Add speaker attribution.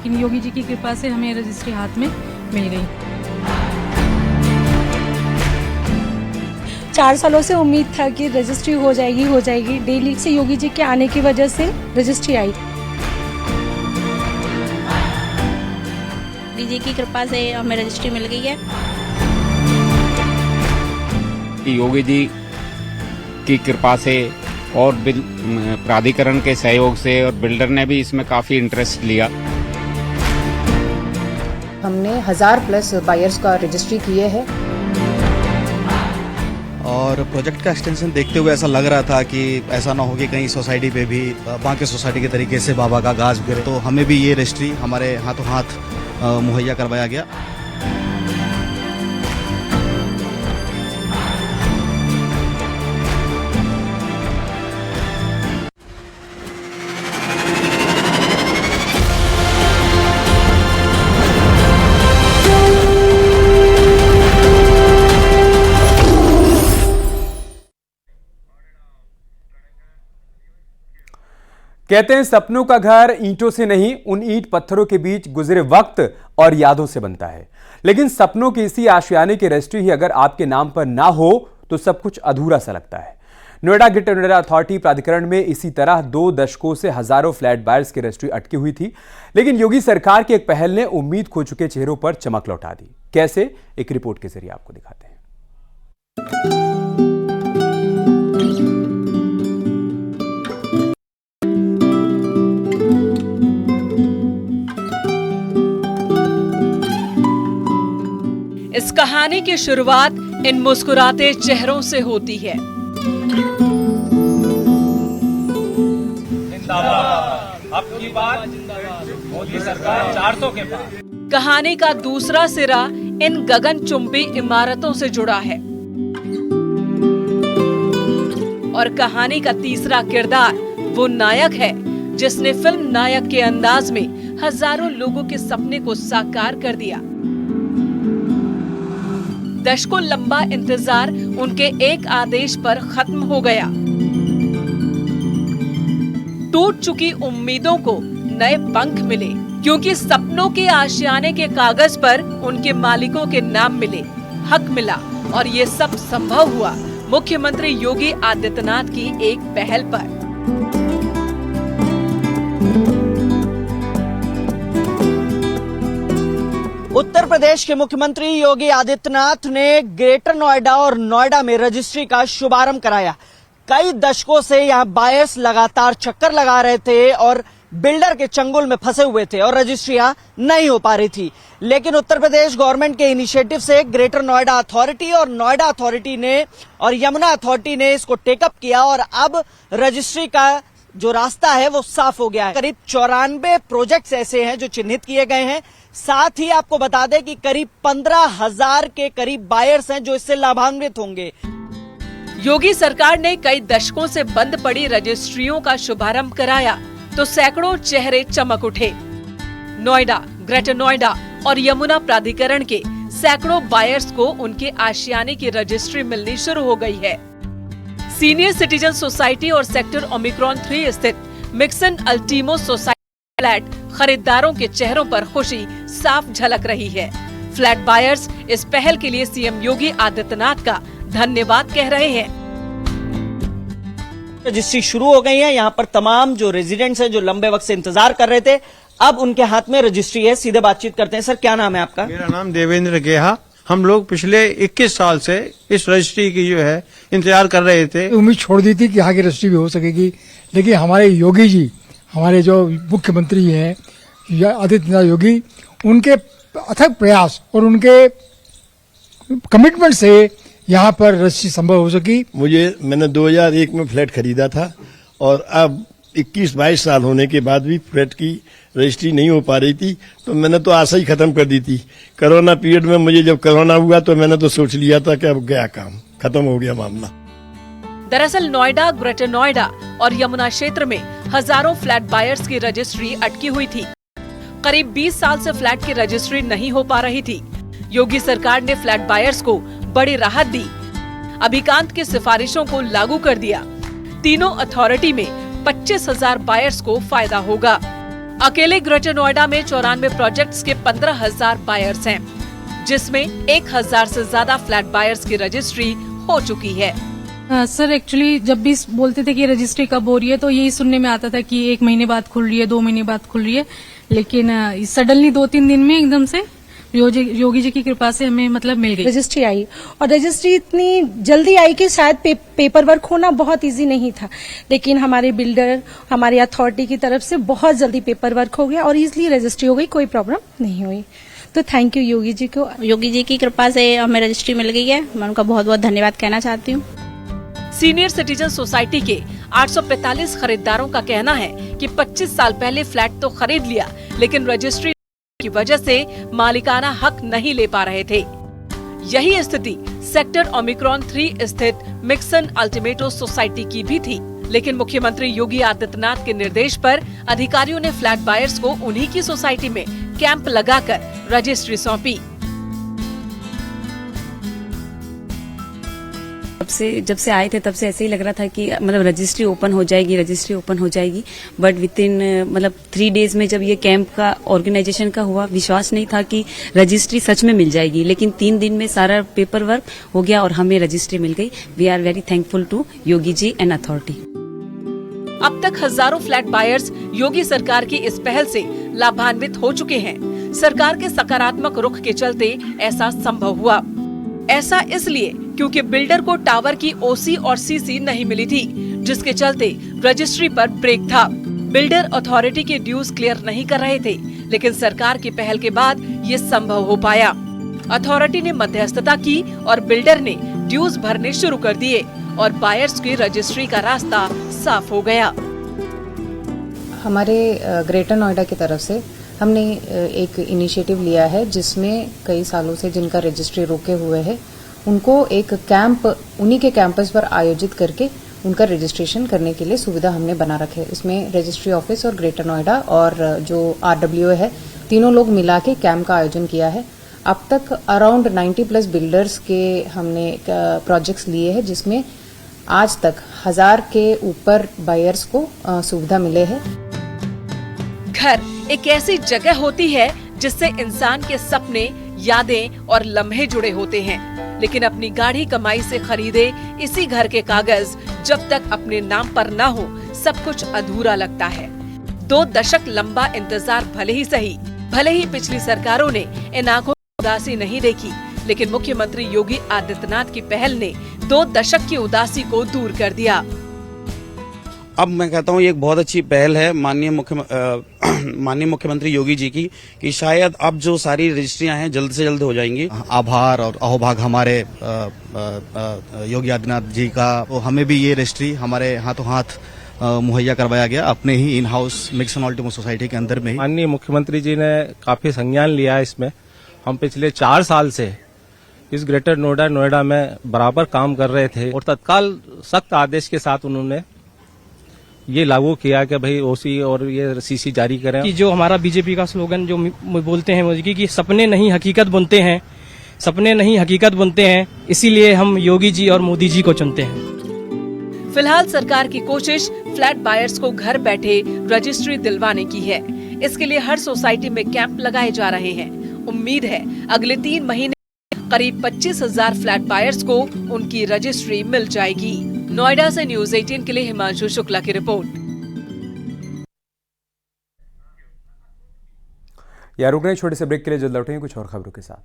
Speaker 1: लेकिन योगी जी की कृपा से हमें रजिस्ट्री हाथ में मिल गई।
Speaker 2: 4 सालों से उम्मीद था कि रजिस्ट्री हो जाएगी। डेली से योगी जी के आने की वजह से रजिस्ट्री आई।
Speaker 3: दीदी की कृपा से हमें रजिस्ट्री मिल गई है।
Speaker 4: योगी जी की कृपा से और प्राधिकरण के सहयोग से और बिल्डर ने भी इसमें काफ़ी इंटरेस्ट लिया।
Speaker 5: हमने 1000+ बायर्स का रजिस्ट्री किए हैं
Speaker 6: और प्रोजेक्ट का एक्सटेंशन देखते हुए ऐसा लग रहा था कि ऐसा ना हो कि कहीं सोसाइटी पे भी बाकी सोसाइटी के तरीके से बाबा का गाज गिरे, तो हमें भी ये रजिस्ट्री हमारे हाथों हाथ मुहैया करवाया गया।
Speaker 7: कहते हैं सपनों का घर ईंटों से नहीं, उन ईंट पत्थरों के बीच गुजरे वक्त और यादों से बनता है। लेकिन सपनों की इसी आशियाने की रजिस्ट्री ही अगर आपके नाम पर ना हो तो सब कुछ अधूरा सा लगता है। नोएडा ग्रेटर नोएडा अथॉरिटी प्राधिकरण में इसी तरह 2 दशकों से हजारों फ्लैट बायर्स की रजिस्ट्री अटकी हुई थी, लेकिन योगी सरकार की एक पहल ने उम्मीद खो चुके चेहरों पर चमक लौटा दी। कैसे, एक रिपोर्ट के जरिए आपको दिखाते हैं।
Speaker 8: इस कहानी की शुरुआत इन मुस्कुराते चेहरों से होती है।
Speaker 9: अब की बात मोदी सरकार 400 के पार।
Speaker 8: कहानी का दूसरा सिरा इन गगनचुंबी इमारतों से जुड़ा है और कहानी का तीसरा किरदार वो नायक है जिसने फिल्म नायक के अंदाज में हजारों लोगों के सपने को साकार कर दिया। दशकों लंबा इंतजार उनके एक आदेश पर खत्म हो गया। टूट चुकी उम्मीदों को नए पंख मिले, क्योंकि सपनों के आशियाने के कागज पर उनके मालिकों के नाम मिले, हक मिला। और ये सब संभव हुआ मुख्यमंत्री योगी आदित्यनाथ की एक पहल पर।
Speaker 10: उत्तर प्रदेश के मुख्यमंत्री योगी आदित्यनाथ ने ग्रेटर नोएडा और नोएडा में रजिस्ट्री का शुभारंभ कराया। कई दशकों से यहां बायर्स लगातार चक्कर लगा रहे थे और बिल्डर के चंगुल में फंसे हुए थे और रजिस्ट्रियां नहीं हो पा रही थी। लेकिन उत्तर प्रदेश गवर्नमेंट के इनिशिएटिव से ग्रेटर नोएडा अथॉरिटी और नोएडा अथॉरिटी ने और यमुना अथॉरिटी ने इसको टेकअप किया और अब रजिस्ट्री का जो रास्ता है वो साफ हो गया है। करीब 94 प्रोजेक्ट्स ऐसे हैं जो चिन्हित किए गए हैं। साथ ही आपको बता दें कि करीब 15,000 के करीब बायर्स हैं जो इससे लाभान्वित होंगे।
Speaker 8: योगी सरकार ने कई दशकों से बंद पड़ी रजिस्ट्रियों का शुभारंभ कराया तो सैकड़ों चेहरे चमक उठे। नोएडा, ग्रेटर नोएडा और यमुना प्राधिकरण के सैकड़ों बायर्स को उनके आशियाने की रजिस्ट्री मिलनी शुरू हो गई है। सीनियर सिटीजन सोसाइटी और सेक्टर ओमिक्रॉन 3 स्थित मिक्सन अल्टीमो सोसाइटी फ्लैट खरीदारों के चेहरों पर खुशी साफ झलक रही है। फ्लैट बायर्स इस पहल के लिए सीएम योगी आदित्यनाथ का धन्यवाद कह रहे हैं।
Speaker 10: रजिस्ट्री शुरू हो गई है। यहाँ पर तमाम जो रेजिडेंट्स हैं जो लंबे वक्त से इंतजार कर रहे थे, अब उनके हाथ में रजिस्ट्री है। सीधे बातचीत करते हैं। सर, क्या नाम है आपका?
Speaker 11: मेरा नाम देवेंद्र गेहा। हम लोग पिछले 21 साल से इस रजिस्ट्री की जो है इंतजार कर रहे थे।
Speaker 12: उम्मीद छोड़ दी थी कि यहाँ की रजिस्ट्री भी हो सकेगी, लेकिन हमारे योगी जी, हमारे जो मुख्यमंत्री हैं आदित्यनाथ योगी, उनके अथक प्रयास और उनके कमिटमेंट से यहाँ पर रजिस्ट्री संभव हो सकी।
Speaker 13: मैंने 2001 में फ्लैट खरीदा था और अब 21-22 साल होने के बाद भी फ्लैट की रजिस्ट्री नहीं हो पा रही थी, तो मैंने तो आशा ही खत्म कर दी थी। कोरोना पीरियड में मुझे जब कोरोना हुआ तो मैंने तो सोच लिया था कि अब गया काम, खत्म हो गया मामला।
Speaker 8: दरअसल नोएडा, ग्रेटर नोएडा और यमुना क्षेत्र में हजारों फ्लैट बायर्स की रजिस्ट्री अटकी हुई थी। करीब 20 साल से फ्लैट की रजिस्ट्री नहीं हो पा रही थी। योगी सरकार ने फ्लैट बायर्स को बड़ी राहत दी, अभिकांत की सिफारिशों को लागू कर दिया। तीनों अथॉरिटी में 25,000 बायर्स को फायदा होगा। अकेले ग्रेटर नोएडा में 94 प्रोजेक्ट्स के 15,000 बायर्स हैं, जिसमें 1,000 से ज्यादा फ्लैट बायर्स की रजिस्ट्री हो चुकी है।
Speaker 1: सर एक्चुअली जब भी बोलते थे कि रजिस्ट्री कब हो रही है तो यही सुनने में आता था कि 1 महीने बाद खुल रही है, 2 महीने बाद खुल रही है, लेकिन सडनली 2-3 दिन में एकदम से योगी जी की कृपा से हमें मतलब मिल गई
Speaker 2: रजिस्ट्री आई। और रजिस्ट्री इतनी जल्दी आई कि शायद पेपर वर्क होना बहुत इजी नहीं था, लेकिन हमारे बिल्डर, हमारी अथॉरिटी की तरफ से बहुत जल्दी पेपर वर्क हो गया और इजिली रजिस्ट्री हो गई, कोई प्रॉब्लम नहीं हुई। तो थैंक यू योगी जी को।
Speaker 3: योगी जी की कृपा से हमें रजिस्ट्री मिल गई है, मैं उनका बहुत बहुत धन्यवाद कहना चाहती हूँ।
Speaker 8: सीनियर सिटीजन सोसाइटी के 845 खरीदारों का कहना है कि 25 साल पहले फ्लैट तो खरीद लिया, लेकिन रजिस्ट्री की वजह से मालिकाना हक नहीं ले पा रहे थे। यही स्थिति सेक्टर ओमिक्रॉन 3 स्थित मिक्सन अल्टीमेटो सोसाइटी की भी थी, लेकिन मुख्यमंत्री योगी आदित्यनाथ के निर्देश पर अधिकारियों ने फ्लैट बायर्स को उन्हीं की सोसाइटी में कैंप लगाकर रजिस्ट्री सौंपी।
Speaker 14: जब से आए थे तब से ऐसे ही लग रहा था कि मतलब रजिस्ट्री ओपन हो जाएगी, बट विद इन मतलब 3 डेज में जब ये कैंप का ऑर्गेनाइजेशन का हुआ, विश्वास नहीं था कि रजिस्ट्री सच में मिल जाएगी, लेकिन 3 दिन में सारा पेपर वर्क हो गया और हमें रजिस्ट्री मिल गई। We are very thankful to Yogi ji and authority.
Speaker 8: अब तक हजारों फ्लैट बायर्स योगी सरकार की इस पहल से लाभान्वित हो चुके हैं। सरकार के सकारात्मक रुख के चलते ऐसा संभव हुआ। ऐसा इसलिए क्योंकि बिल्डर को टावर की ओसी और सीसी नहीं मिली थी, जिसके चलते रजिस्ट्री पर ब्रेक था। बिल्डर अथॉरिटी के ड्यूज क्लियर नहीं कर रहे थे, लेकिन सरकार की पहल के बाद ये संभव हो पाया। अथॉरिटी ने मध्यस्थता की और बिल्डर ने ड्यूज भरने शुरू कर दिए और बायर्स की रजिस्ट्री का रास्ता साफ हो गया।
Speaker 5: हमारे ग्रेटर नोएडा की तरफ से हमने एक इनिशिएटिव लिया है, जिसमें कई सालों से जिनका रजिस्ट्री रोके हुए है उनको एक कैंप उन्हीं के कैंपस पर आयोजित करके उनका रजिस्ट्रेशन करने के लिए सुविधा हमने बना रखे है। इसमें रजिस्ट्री ऑफिस और ग्रेटर नोएडा और जो RWA है, तीनों लोग मिला के कैंप का आयोजन किया है। अब तक अराउंड 90+ बिल्डर्स के हमने प्रोजेक्ट्स लिए हैं, जिसमें आज तक 1000 के ऊपर बायर्स को सुविधा मिले है।
Speaker 8: घर एक ऐसी जगह होती है जिससे इंसान के सपने, यादें और लम्हे जुड़े होते हैं, लेकिन अपनी गाढ़ी कमाई से खरीदे इसी घर के कागज जब तक अपने नाम पर ना हो, सब कुछ अधूरा लगता है। 2 दशक लंबा इंतजार भले ही सही, भले ही पिछली सरकारों ने इन आंखों में उदासी नहीं देखी, लेकिन मुख्यमंत्री योगी आदित्यनाथ की पहल ने 2 दशक की उदासी को दूर कर दिया।
Speaker 6: अब मैं कहता हूँ ये एक बहुत अच्छी पहल है माननीय मुख्यमंत्री योगी जी की, कि शायद अब जो सारी रजिस्ट्रियां हैं जल्द से जल्द हो जाएंगी। आभार और अहोभाग हमारे योगी आदित्यनाथ जी का। तो हमें भी ये रजिस्ट्री हमारे हाथों हाथ मुहैया करवाया गया अपने ही इन हाउस मिक्सन अल्टीमेटो सोसाइटी के अंदर में ही।
Speaker 9: माननीय मुख्यमंत्री जी ने काफी संज्ञान लिया है इसमें। हम पिछले 4 साल से इस ग्रेटर नोएडा में बराबर काम कर रहे थे और तत्काल सख्त आदेश के साथ उन्होंने ये लागू किया कि भाई ओसी और ये सीसी जारी करें।
Speaker 15: कि जो हमारा बीजेपी का स्लोगन जो बोलते हैं मोदी कि सपने नहीं हकीकत बनते हैं, सपने नहीं हकीकत बनते हैं, इसीलिए हम योगी जी और मोदी जी को चुनते हैं।
Speaker 8: फिलहाल सरकार की कोशिश फ्लैट बायर्स को घर बैठे रजिस्ट्री दिलवाने की है। इसके लिए हर सोसाइटी में कैंप लगाए जा रहे हैं। उम्मीद है अगले 3 महीने करीब 25,000 फ्लैट बायर्स को उनकी रजिस्ट्री मिल जाएगी। नोएडा से न्यूज़ 18 के लिए हिमांशु शुक्ला की रिपोर्ट।
Speaker 7: यार रुक रहे छोटे से ब्रेक के लिए, जल्द लौटेंगे कुछ और खबरों के साथ।